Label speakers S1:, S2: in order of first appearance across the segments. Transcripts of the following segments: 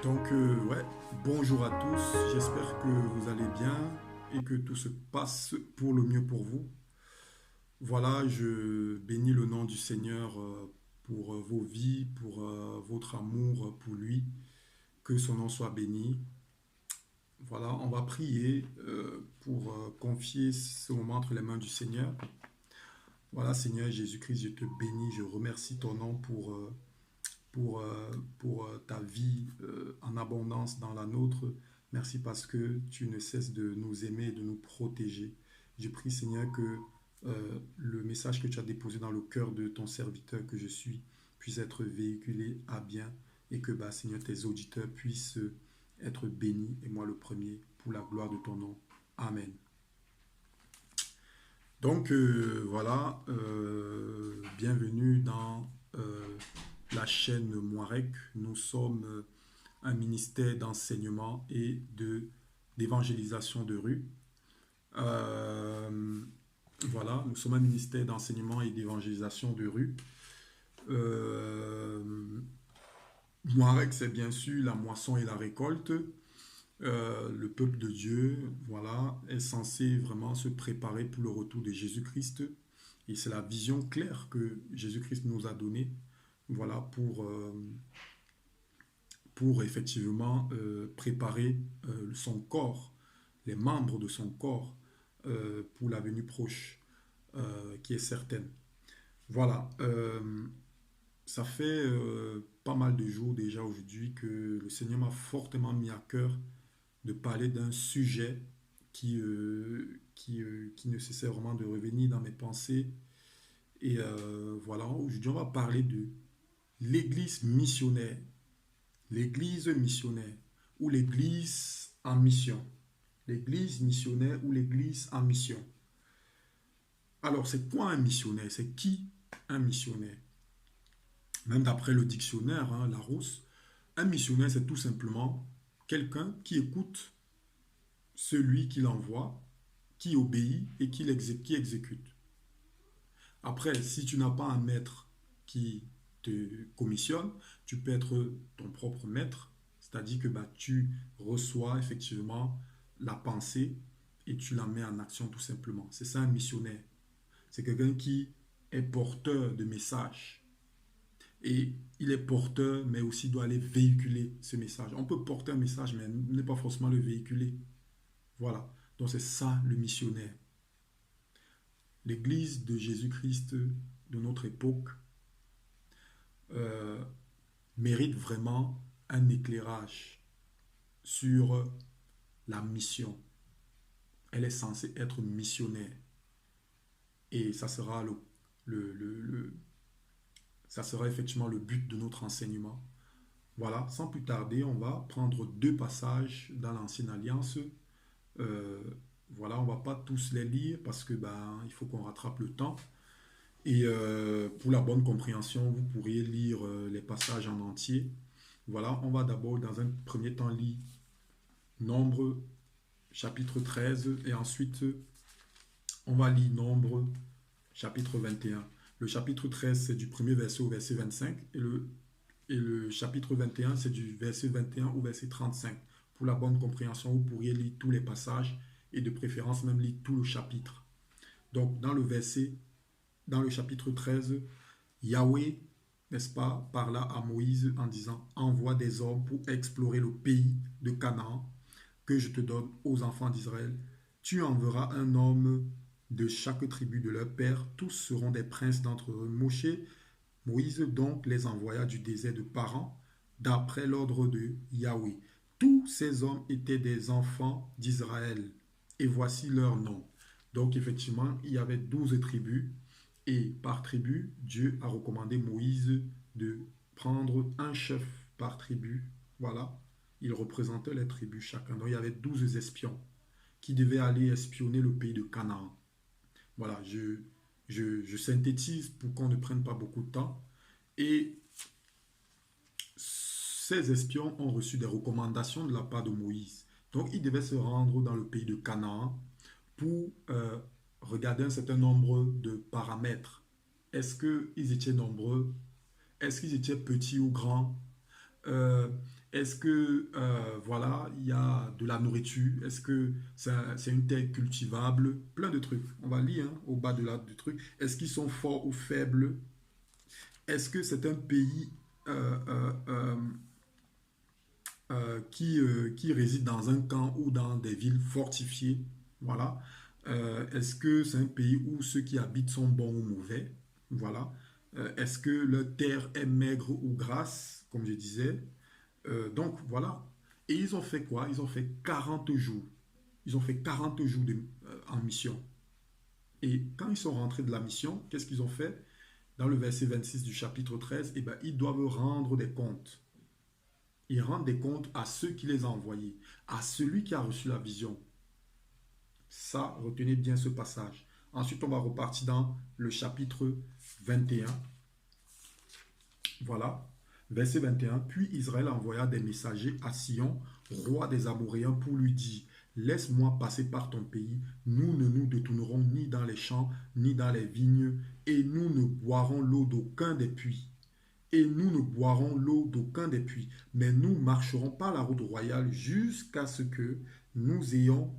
S1: Ouais, bonjour à tous, j'espère que vous allez bien et que tout se passe pour le mieux pour vous. Voilà, je bénis le nom du Seigneur pour vos vies, pour votre amour pour lui, que son nom soit béni. Voilà, on va prier pour confier ce moment entre les mains du Seigneur. Voilà, Seigneur Jésus-Christ, je te bénis, je remercie ton nom pour, ta vie en abondance dans la nôtre. Merci parce que tu ne cesses de nous aimer et de nous protéger. Je prie, Seigneur, que le message que tu as déposé dans le cœur de ton serviteur que je suis puisse être véhiculé à bien et que, bah, Seigneur, tes auditeurs puissent être bénis, et moi le premier, pour la gloire de ton nom. Amen. Voilà, bienvenue dans la chaîne Moirec. Nous sommes un ministère d'enseignement et d'évangélisation de rue. Euh, voilà, nous sommes un ministère d'enseignement et d'évangélisation de rue. Euh, Moirec, c'est bien sûr la moisson et la récolte. Le peuple de Dieu, voilà, est censé vraiment se préparer pour le retour de Jésus-Christ. Et c'est la vision claire que Jésus-Christ nous a donnée, voilà, pour effectivement préparer son corps, les membres de son corps, pour la venue proche, qui est certaine. Voilà, ça fait pas mal de jours déjà aujourd'hui que le Seigneur m'a fortement mis à cœur de parler d'un sujet qui ne cessait vraiment de revenir dans mes pensées. Et voilà, aujourd'hui on va parler de l'église missionnaire. L'église missionnaire ou l'église en mission. L'église missionnaire ou l'église en mission. Alors, c'est quoi un missionnaire? C'est qui un missionnaire? Même d'après le dictionnaire, hein, Larousse, un missionnaire, c'est tout simplement quelqu'un qui écoute celui qui l'envoie, qui obéit et qui exécute. Après, si tu n'as pas un maître qui te commissionne, tu peux être ton propre maître, c'est-à-dire que bah, tu reçois effectivement la pensée et tu la mets en action tout simplement. C'est ça un missionnaire. C'est quelqu'un qui est porteur de messages. Et il est porteur, mais aussi doit aller véhiculer ce message. On peut porter un message, mais ne pas forcément le véhiculer. Voilà. Donc c'est ça le missionnaire. L'Église de Jésus-Christ de notre époque euh, mérite vraiment un éclairage sur la mission. Elle est censée être missionnaire. Et ça sera ça sera effectivement le but de notre enseignement. Voilà, sans plus tarder, on va prendre deux passages dans l'Ancienne Alliance. Euh, voilà, on va pas tous les lire parce que ben, il faut qu'on rattrape le temps. Et pour la bonne compréhension, vous pourriez lire les passages en entier. Voilà, on va d'abord dans un premier temps lire Nombre chapitre 13 et ensuite on va lire Nombre chapitre 21. Le chapitre 13 c'est du premier verset au verset 25 et le chapitre 21 c'est du verset 21 au verset 35. Pour la bonne compréhension, vous pourriez lire tous les passages et de préférence même lire tout le chapitre. Donc dans le chapitre 13, Yahweh, n'est-ce pas, parla à Moïse en disant, envoie des hommes pour explorer le pays de Canaan que je te donne aux enfants d'Israël. Tu enverras un homme de chaque tribu de leur père. Tous seront des princes d'entre eux. Moïse donc les envoya du désert de Paran d'après l'ordre de Yahweh. Tous ces hommes étaient des enfants d'Israël. Et voici leurs noms. Donc effectivement, il y avait 12 tribus. Et par tribu, Dieu a recommandé Moïse de prendre un chef par tribu. Voilà, il représentait les tribus chacun. Donc il y avait 12 espions qui devaient aller espionner le pays de Canaan. Voilà, je synthétise pour qu'on ne prenne pas beaucoup de temps. Et ces espions ont reçu des recommandations de la part de Moïse. Donc ils devaient se rendre dans le pays de Canaan pour regarder un certain nombre de paramètres. Est-ce qu'ils étaient nombreux? Est-ce qu'ils étaient petits ou grands? Euh, Est-ce que, voilà, il y a de la nourriture? Est-ce que c'est une terre cultivable? Plein de trucs. On va lire hein, au bas du truc. Est-ce qu'ils sont forts ou faibles? Est-ce que c'est un pays euh, euh, euh, qui réside dans un camp ou dans des villes fortifiées? Voilà. Est-ce que c'est un pays où ceux qui habitent sont bons ou mauvais? Voilà. Est-ce que leur terre est maigre ou grasse, comme je disais? Donc voilà. Et ils ont fait quoi? Ils ont fait 40 jours. Ils ont fait 40 jours en mission. Et quand ils sont rentrés de la mission, qu'est-ce qu'ils ont fait? Dans le verset 26 du chapitre 13, eh ben, ils doivent rendre des comptes. Ils rendent des comptes à ceux qui les ont envoyés, à celui qui a reçu la vision. Ça, retenez bien ce passage. Ensuite, on va repartir dans le chapitre 21. Voilà, verset 21. Puis Israël envoya des messagers à Sion, roi des Amoréens, pour lui dire, laisse-moi passer par ton pays, nous ne nous détournerons ni dans les champs, ni dans les vignes, et nous ne boirons l'eau d'aucun des puits. Et nous ne boirons l'eau d'aucun des puits, mais nous marcherons par la route royale jusqu'à ce que nous ayons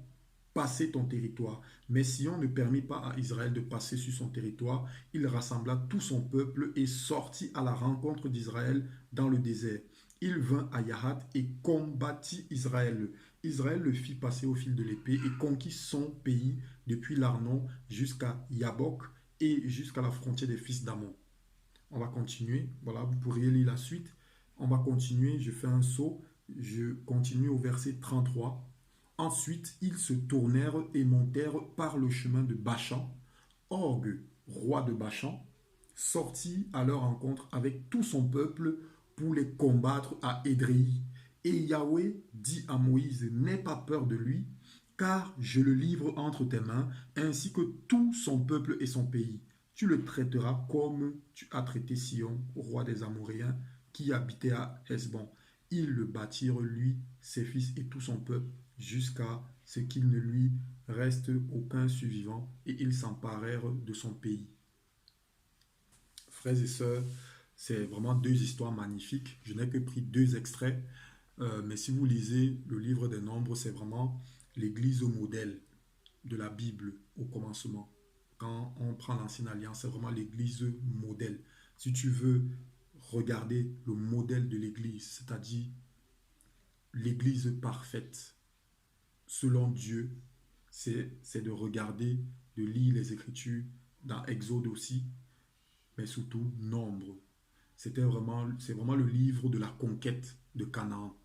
S1: passé ton territoire. Mais Sion ne permit pas à Israël de passer sur son territoire. Il rassembla tout son peuple et sortit à la rencontre d'Israël dans le désert. Il vint à Yahat et combattit Israël. Israël le fit passer au fil de l'épée et conquit son pays depuis l'Arnon jusqu'à Yabok et jusqu'à la frontière des fils d'Amon. On va continuer. Voilà, vous pourriez lire la suite. On va continuer. Je fais un saut. Je continue au verset 33. Ensuite, ils se tournèrent et montèrent par le chemin de Bachan. Og, roi de Bachan, sortit à leur rencontre avec tout son peuple pour les combattre à Édréi. Et Yahweh dit à Moïse, n'aie pas peur de lui, car je le livre entre tes mains, ainsi que tout son peuple et son pays. Tu le traiteras comme tu as traité Sion, roi des Amoréens, qui habitait à Hesbon. Ils le bâtirent, lui, ses fils et tout son peuple, jusqu'à ce qu'il ne lui reste aucun survivant, et ils s'emparèrent de son pays. Frères et sœurs, c'est vraiment deux histoires magnifiques. Je n'ai que pris deux extraits, mais si vous lisez le livre des Nombres, c'est vraiment l'église modèle de la Bible au commencement. Quand on prend l'Ancienne Alliance, c'est vraiment l'église modèle. Si tu veux regarder le modèle de l'église, c'est-à-dire l'église parfaite, selon Dieu, c'est de regarder, de lire les Écritures, dans Exode aussi, mais surtout Nombre. C'est vraiment le livre de la conquête de Canaan.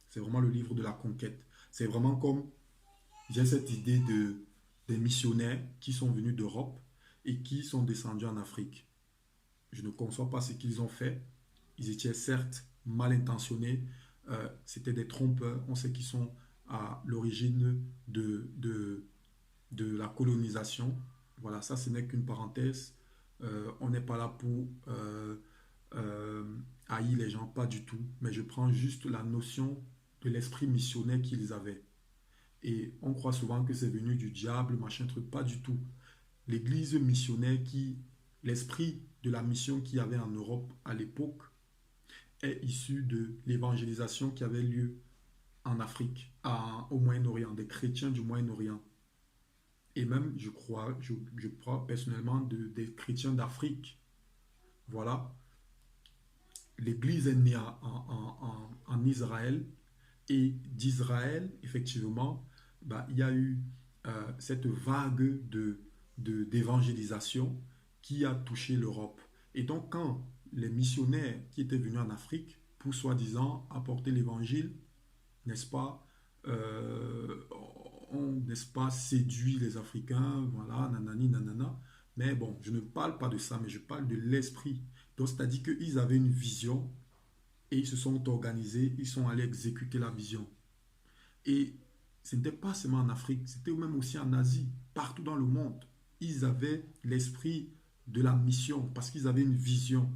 S1: C'est vraiment le livre de la conquête. C'est vraiment comme, j'ai cette idée des missionnaires qui sont venus d'Europe et qui sont descendus en Afrique. Je ne conçois pas ce qu'ils ont fait. Ils étaient certes mal intentionnés, c'était des trompeurs. On sait qu'ils sont à l'origine de la colonisation. Voilà, ça ce n'est qu'une parenthèse. On n'est pas là pour euh, haïr les gens, pas du tout. Mais je prends juste la notion de l'esprit missionnaire qu'ils avaient. Et on croit souvent que c'est venu du diable, machin truc, pas du tout. L'église missionnaire l'esprit de la mission qu'il y avait en Europe à l'époque est issu de l'évangélisation qui avait lieu en Afrique, au Moyen-Orient, des chrétiens du Moyen-Orient. Et même, je crois personnellement des chrétiens d'Afrique. Voilà. L'église est née en Israël. Et d'Israël, effectivement, bah, il y a eu cette vague d'évangélisation qui a touché l'Europe. Et donc, quand les missionnaires qui étaient venus en Afrique pour soi-disant apporter l'évangile, n'est-ce pas, n'est-ce pas, séduit les Africains, voilà, nanani, nanana. Mais bon, je ne parle pas de ça, mais je parle de l'esprit. Donc, c'est-à-dire qu'ils avaient une vision et ils se sont organisés, ils sont allés exécuter la vision. Et ce n'était pas seulement en Afrique, c'était même aussi en Asie, partout dans le monde. Ils avaient l'esprit de la mission parce qu'ils avaient une vision.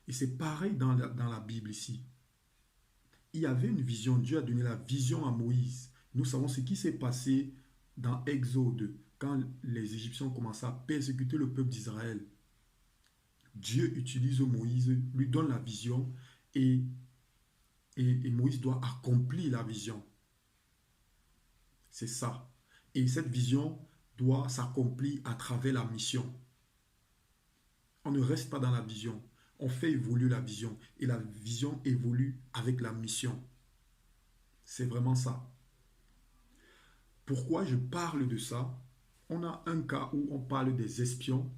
S1: Et c'est pareil dans la Bible ici. Il y avait une vision, Dieu a donné la vision à Moïse. Nous savons ce qui s'est passé dans Exode, quand les Égyptiens ont commencé à persécuter le peuple d'Israël. Dieu utilise Moïse, lui donne la vision Et, et Moïse doit accomplir la vision. C'est ça. Et cette vision doit s'accomplir à travers la mission. On ne reste pas dans la vision. On fait évoluer la vision. Et la vision évolue avec la mission. C'est vraiment ça. Pourquoi je parle de ça? On a un cas où on parle des espions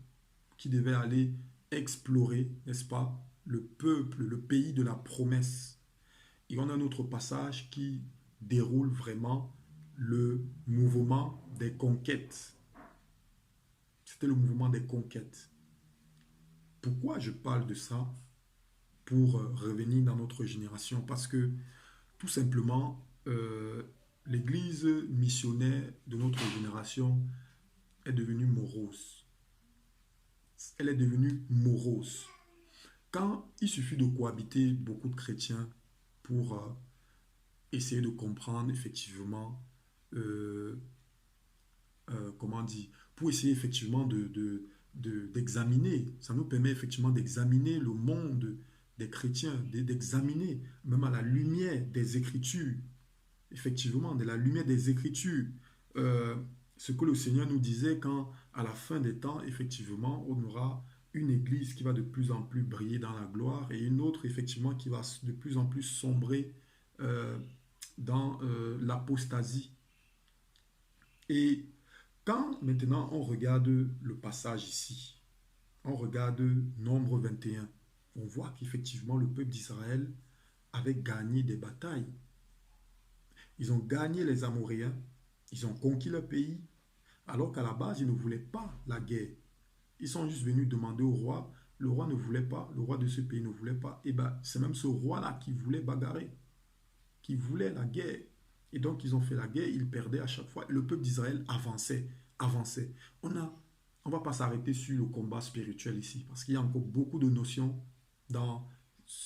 S1: qui devaient aller explorer, n'est-ce pas, le peuple, le pays de la promesse. Et on a un autre passage qui déroule vraiment le mouvement des conquêtes. C'était le mouvement des conquêtes. Pourquoi je parle de ça? Pour revenir dans notre génération. Parce que tout simplement, l'église missionnaire de notre génération est devenue morose. Elle est devenue morose. Quand il suffit de cohabiter beaucoup de chrétiens pour essayer de comprendre effectivement, euh, comment dire, pour essayer effectivement d'examiner, ça nous permet effectivement d'examiner le monde des chrétiens, d'examiner même à la lumière des Écritures, effectivement, de la lumière des Écritures, euh, ce que le Seigneur nous disait quand, à la fin des temps, effectivement, on aura une église qui va de plus en plus briller dans la gloire et une autre, effectivement, qui va de plus en plus sombrer euh, dans l'apostasie. Et quand maintenant on regarde le passage ici, on regarde Nombre 21, on voit qu'effectivement le peuple d'Israël avait gagné des batailles. Ils ont gagné les Amoréens, ils ont conquis le pays, alors qu'à la base, ils ne voulaient pas la guerre. Ils sont juste venus demander au roi, le roi ne voulait pas, le roi de ce pays ne voulait pas. Et bien, c'est même ce roi-là qui voulait bagarrer, qui voulait la guerre. Et donc, ils ont fait la guerre, ils perdaient à chaque fois. Et le peuple d'Israël avançait, avançait. On va pas s'arrêter sur le combat spirituel ici, parce qu'il y a encore beaucoup de notions dans,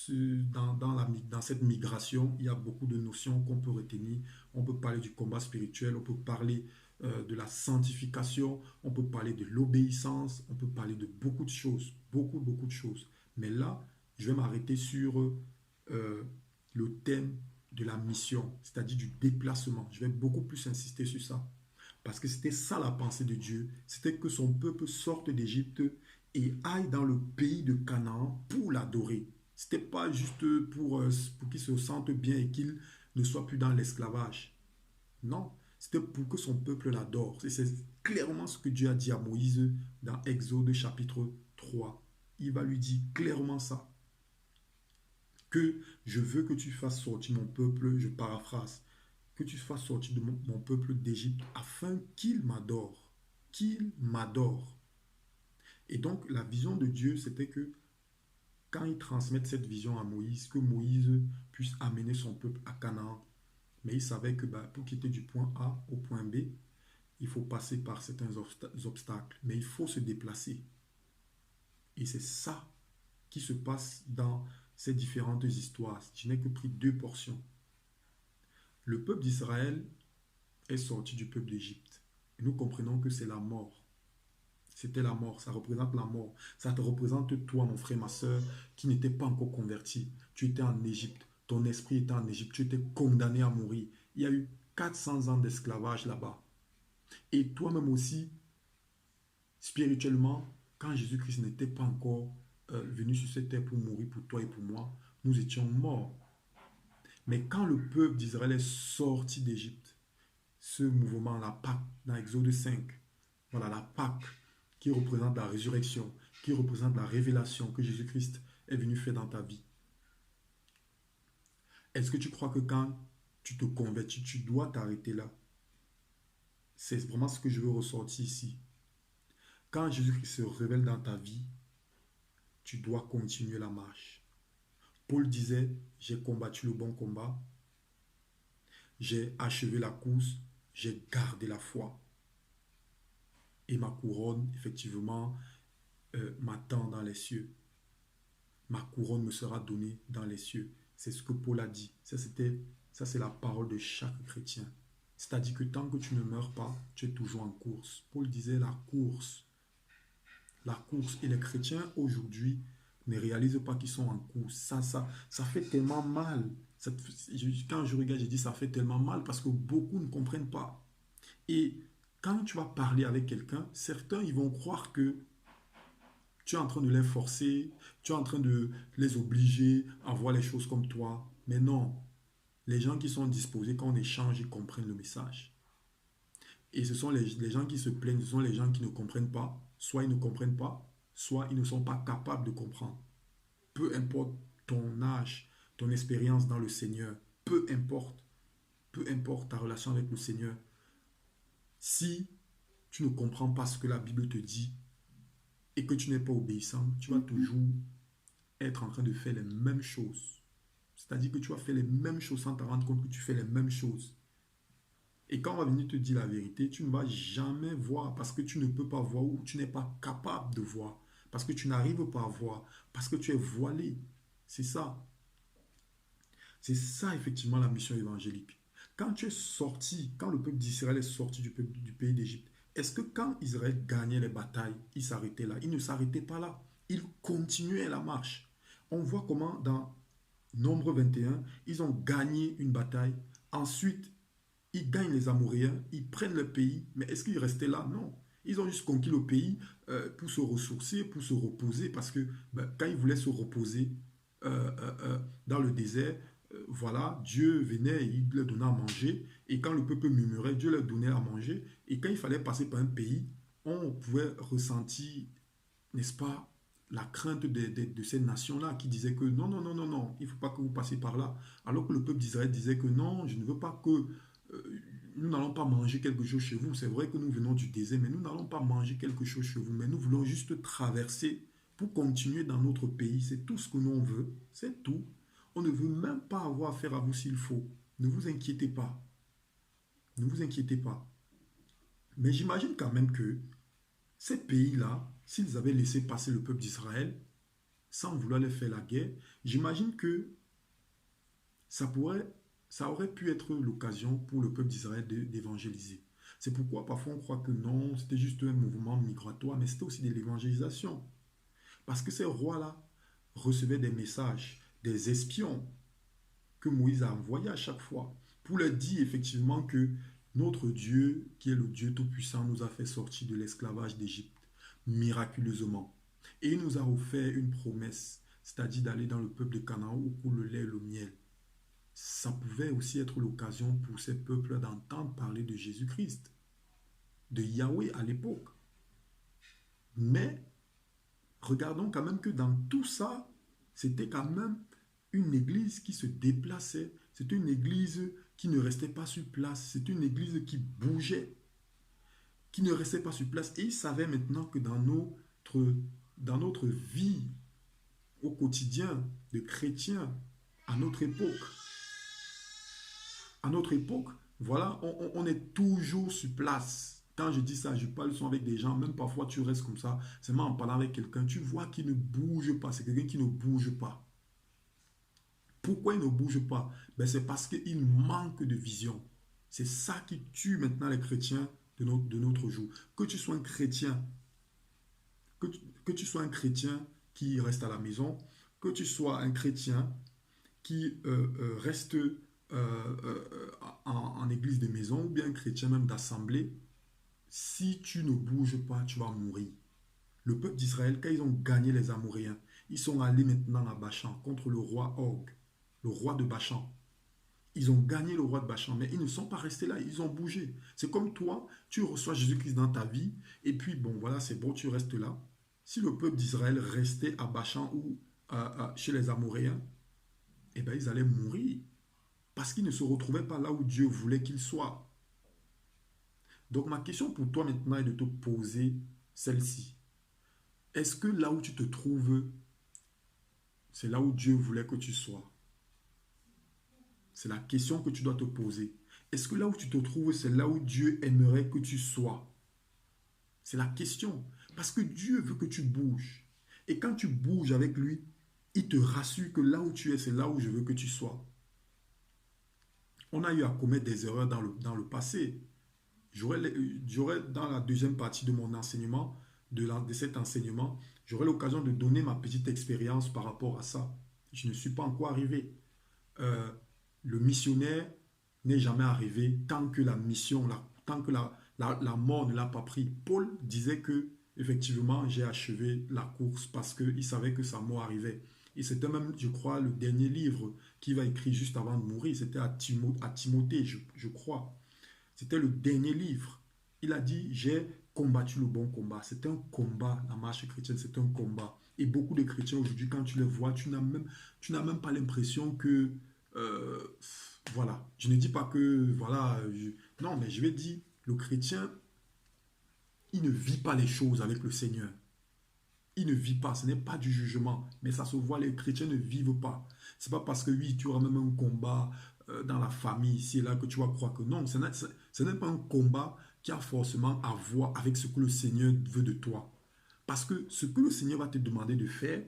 S1: dans cette migration. Il y a beaucoup de notions qu'on peut retenir. On peut parler du combat spirituel, on peut parler de la sanctification, on peut parler de l'obéissance, on peut parler de beaucoup de choses, beaucoup, beaucoup de choses. Mais là, je vais m'arrêter sur le thème de la mission, c'est-à-dire du déplacement. Je vais beaucoup plus insister sur ça. Parce que c'était ça la pensée de Dieu. C'était que son peuple sorte d'Égypte et aille dans le pays de Canaan pour l'adorer. C'était pas juste pour qu'il se sente bien et qu'il ne soit plus dans l'esclavage. Non, c'était pour que son peuple l'adore. C'est clairement ce que Dieu a dit à Moïse dans Exode chapitre 3. Il va lui dire clairement ça. Que je veux que tu fasses sortir mon peuple, je paraphrase, que tu fasses sortir de mon peuple d'Égypte afin qu'il m'adore. Qu'il m'adore. Et donc la vision de Dieu, c'était que quand il transmette cette vision à Moïse, que Moïse puisse amener son peuple à Canaan. Mais il savait que pour quitter du point A au point B, il faut passer par certains obstacles. Mais il faut se déplacer. Et c'est ça qui se passe dans ces différentes histoires. Je n'ai que pris deux portions. Le peuple d'Israël est sorti du peuple d'Égypte. Et nous comprenons que c'est la mort. C'était la mort, ça représente la mort. Ça te représente toi, mon frère, ma soeur, qui n'était pas encore converti. Tu étais en Égypte, ton esprit était en Égypte, tu étais condamné à mourir. Il y a eu 400 ans d'esclavage là-bas. Et toi-même aussi, spirituellement, quand Jésus-Christ n'était pas encore venu sur cette terre pour mourir pour toi et pour moi, nous étions morts. Mais quand le peuple d'Israël est sorti d'Égypte, ce mouvement, la Pâque, dans Exode 5, voilà, la Pâque, qui représente la résurrection, qui représente la révélation que Jésus-Christ est venu faire dans ta vie. Est-ce que tu crois que quand tu te convertis, tu dois t'arrêter là? C'est vraiment ce que je veux ressortir ici. Quand Jésus-Christ se révèle dans ta vie, tu dois continuer la marche. Paul disait, j'ai combattu le bon combat, j'ai achevé la course, j'ai gardé la foi. Et ma couronne, effectivement, m'attend dans les cieux. Ma couronne me sera donnée dans les cieux. C'est ce que Paul a dit. Ça, c'est la parole de chaque chrétien. C'est-à-dire que tant que tu ne meurs pas, tu es toujours en course. Paul disait la course. La course. Et les chrétiens aujourd'hui ne réalisent pas qu'ils sont en cours. Ça fait tellement mal. Quand je regarde, je dis ça fait tellement mal parce que beaucoup ne comprennent pas. Et quand tu vas parler avec quelqu'un, certains ils vont croire que tu es en train de les forcer, tu es en train de les obliger à voir les choses comme toi. Mais non, les gens qui sont disposés, quand on échange, ils comprennent le message. Et ce sont les gens qui se plaignent, ce sont les gens qui ne comprennent pas. Soit ils ne comprennent pas, soit ils ne sont pas capables de comprendre. Peu importe ton âge, ton expérience dans le Seigneur, peu importe ta relation avec le Seigneur, si tu ne comprends pas ce que la Bible te dit et que tu n'es pas obéissant, tu vas toujours être en train de faire les mêmes choses. C'est-à-dire que tu vas faire les mêmes choses sans te rendre compte que tu fais les mêmes choses. Et quand on va venir te dire la vérité, tu ne vas jamais voir parce que tu ne peux pas voir ou tu n'es pas capable de voir. Parce que tu n'arrives pas à voir. Parce que tu es voilé. C'est ça. C'est ça effectivement la mission évangélique. Quand tu es sorti, quand le peuple d'Israël est sorti du pays d'Égypte, est-ce que quand Israël gagnait les batailles, il s'arrêtait là? Il ne s'arrêtait pas là. Il continuait la marche. On voit comment dans Nombre 21, ils ont gagné une bataille. Ensuite, ils gagnent les Amoréens, ils prennent le pays, mais est-ce qu'ils restaient là? Non. Ils ont juste conquis le pays pour se ressourcer, pour se reposer, parce que quand ils voulaient se reposer dans le désert, voilà, Dieu venait, il leur donnait à manger, et quand le peuple murmurait, Dieu leur donnait à manger, et quand il fallait passer par un pays, on pouvait ressentir, n'est-ce pas, la crainte de ces nations-là qui disaient que non, non, non, non, non, il ne faut pas que vous passiez par là. Alors que le peuple d'Israël disait que non, je ne veux pas que nous n'allons pas manger quelque chose chez vous. C'est vrai que nous venons du désert, mais nous n'allons pas manger quelque chose chez vous. Mais nous voulons juste traverser pour continuer dans notre pays. C'est tout ce que nous on veut. C'est tout. On ne veut même pas avoir affaire à vous s'il faut. Ne vous inquiétez pas. Ne vous inquiétez pas. Mais j'imagine quand même que ces pays-là, s'ils avaient laissé passer le peuple d'Israël sans vouloir leur faire la guerre, j'imagine que ça pourrait, ça aurait pu être l'occasion pour le peuple d'Israël d'évangéliser. C'est pourquoi parfois on croit que non, c'était juste un mouvement migratoire, mais c'était aussi de l'évangélisation. Parce que ces rois-là recevaient des messages, des espions que Moïse a envoyés à chaque fois pour leur dire effectivement que notre Dieu, qui est le Dieu Tout-Puissant, nous a fait sortir de l'esclavage d'Égypte miraculeusement. Et il nous a offert une promesse, c'est-à-dire d'aller dans le peuple de Canaan où coule le lait et le miel. Ça pouvait aussi être l'occasion pour ces peuples d'entendre parler de Jésus-Christ, de Yahweh à l'époque. Mais regardons quand même que dans tout ça, c'était quand même une église qui se déplaçait. C'était une église qui ne restait pas sur place. C'était une église qui bougeait, qui ne restait pas sur place. Et ils savaient maintenant que dans notre vie au quotidien de chrétiens, à notre époque, voilà, on est toujours sur place. Quand je dis ça, je parle souvent avec des gens, même parfois tu restes comme ça, seulement en parlant avec quelqu'un, tu vois qu'il ne bouge pas, c'est quelqu'un qui ne bouge pas. Pourquoi il ne bouge pas? Ben, c'est parce qu'il manque de vision. C'est ça qui tue maintenant les chrétiens de notre jour. Que tu sois un chrétien, que tu sois un chrétien qui reste à la maison, que tu sois un chrétien qui reste en église de maison ou bien un chrétien même d'assemblée, si tu ne bouges pas, tu vas mourir. Le peuple d'Israël, quand ils ont gagné les Amoréens, ils sont allés maintenant à Bachan contre le roi Og, le roi de Bachan. Ils ont gagné le roi de Bachan, mais ils ne sont pas restés là, ils ont bougé. C'est comme toi, tu reçois Jésus-Christ dans ta vie, et puis bon, voilà, c'est bon, tu restes là. Si le peuple d'Israël restait à Bachan ou chez les Amoréens, eh bien, ils allaient mourir parce qu'ils ne se retrouvaient pas là où Dieu voulait qu'ils soient. Donc ma question pour toi maintenant est de te poser celle-ci. Est-ce que là où tu te trouves, c'est là où Dieu voulait que tu sois? C'est la question que tu dois te poser. Est-ce que là où tu te trouves, c'est là où Dieu aimerait que tu sois? C'est la question. Parce que Dieu veut que tu bouges. Et quand tu bouges avec lui, il te rassure que là où tu es, c'est là où je veux que tu sois. On a eu à commettre des erreurs dans le passé. J'aurais dans la deuxième partie de mon enseignement de cet enseignement, j'aurai l'occasion de donner ma petite expérience par rapport à ça. Je ne suis pas encore arrivé. Euh, le missionnaire n'est jamais arrivé tant que la mission, tant que la mort ne l'a pas pris. Paul disait que, effectivement, j'ai achevé la course parce qu'il savait que sa mort arrivait. Et c'était même, je crois, le dernier livre qu'il va écrire juste avant de mourir. C'était à Timothée, je crois. C'était le dernier livre. Il a dit, j'ai combattu le bon combat. C'est un combat, la marche chrétienne, c'est un combat. Et beaucoup de chrétiens aujourd'hui, quand tu les vois, tu n'as même pas l'impression que, euh, voilà, je ne dis pas que, voilà, non, mais je vais dire, le chrétien, il ne vit pas les choses avec le Seigneur. Il ne vit pas, ce n'est pas du jugement, mais ça se voit, les chrétiens ne vivent pas. C'est pas parce que oui, tu auras même un combat dans la famille ici et là que tu vas croire que non, ce n'est pas un combat qui a forcément à voir avec ce que le Seigneur veut de toi. Parce que ce que le Seigneur va te demander de faire,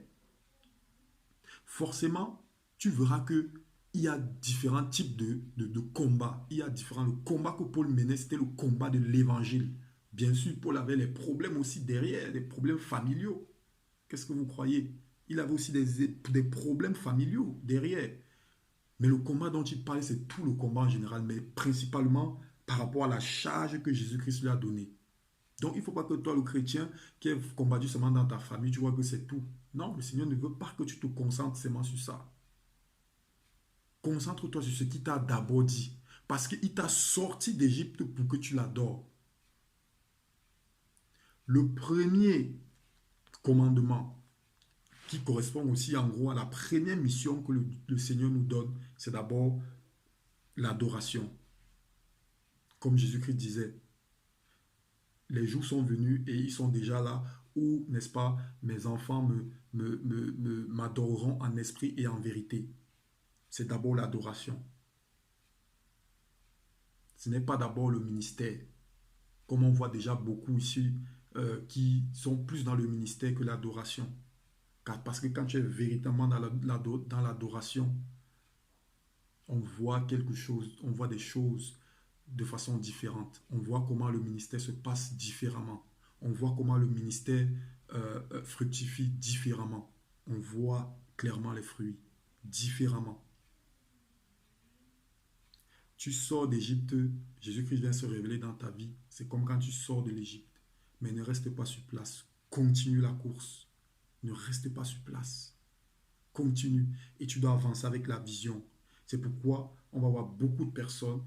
S1: forcément, tu verras que il y a différents types de combats. Il y a différents. Le combat que Paul menait, c'était le combat de l'évangile. Bien sûr, Paul avait les problèmes aussi derrière, des problèmes familiaux. Qu'est-ce que vous croyez? Il avait aussi des problèmes familiaux derrière. Mais le combat dont il parlait, c'est tout le combat en général, mais principalement par rapport à la charge que Jésus-Christ lui a donnée. Donc, il ne faut pas que toi, le chrétien, qui est combattu seulement dans ta famille, tu vois que c'est tout. Non, le Seigneur ne veut pas que tu te concentres seulement sur ça. Concentre-toi sur ce qu'il t'a d'abord dit. Parce qu'il t'a sorti d'Égypte pour que tu l'adores. Le premier commandement, qui correspond aussi en gros à la première mission que le Seigneur nous donne, c'est d'abord l'adoration. Comme Jésus-Christ disait, les jours sont venus et ils sont déjà là où, n'est-ce pas, mes enfants m'adoreront en esprit et en vérité. C'est d'abord l'adoration. Ce n'est pas d'abord le ministère. Comme on voit déjà beaucoup ici qui sont plus dans le ministère que l'adoration. Parce que quand tu es véritablement dans l'adoration, on voit quelque chose, on voit des choses de façon différente. On voit comment le ministère se passe différemment. On voit comment le ministère fructifie différemment. On voit clairement les fruits différemment. Tu sors d'Égypte, Jésus-Christ vient se révéler dans ta vie. C'est comme quand tu sors de l'Égypte. Mais ne reste pas sur place. Continue la course. Ne reste pas sur place. Continue. Et tu dois avancer avec la vision. C'est pourquoi on va voir beaucoup de personnes,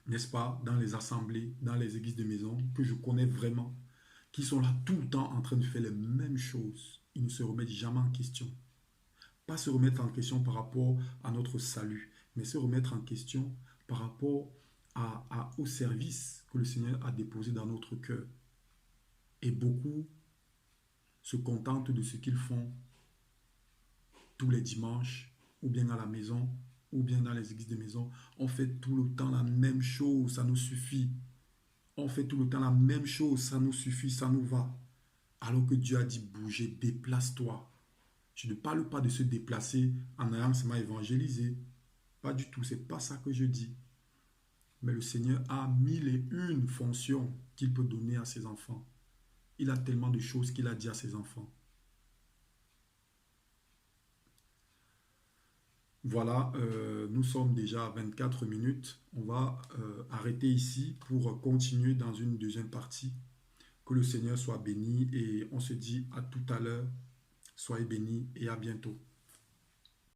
S1: n'est-ce pas, dans les assemblées, dans les églises de maison, que je connais vraiment, qui sont là tout le temps en train de faire les mêmes choses. Ils ne se remettent jamais en question. Pas se remettre en question par rapport à notre salut, mais se remettre en question par rapport au service que le Seigneur a déposé dans notre cœur. Et beaucoup se contentent de ce qu'ils font tous les dimanches, ou bien à la maison, ou bien dans les églises de maison. On fait tout le temps la même chose, ça nous suffit. On fait tout le temps la même chose, ça nous suffit, ça nous va. Alors que Dieu a dit bouger, déplace-toi. Je ne parle pas de se déplacer en allant seulement évangéliser. Pas du tout, c'est pas ça que je dis. Mais le Seigneur a mille et une fonctions qu'il peut donner à ses enfants. Il a tellement de choses qu'il a dit à ses enfants. Voilà, nous sommes déjà à 24 minutes. On va arrêter ici pour continuer dans une deuxième partie. Que le Seigneur soit béni et on se dit à tout à l'heure. Soyez bénis et à bientôt.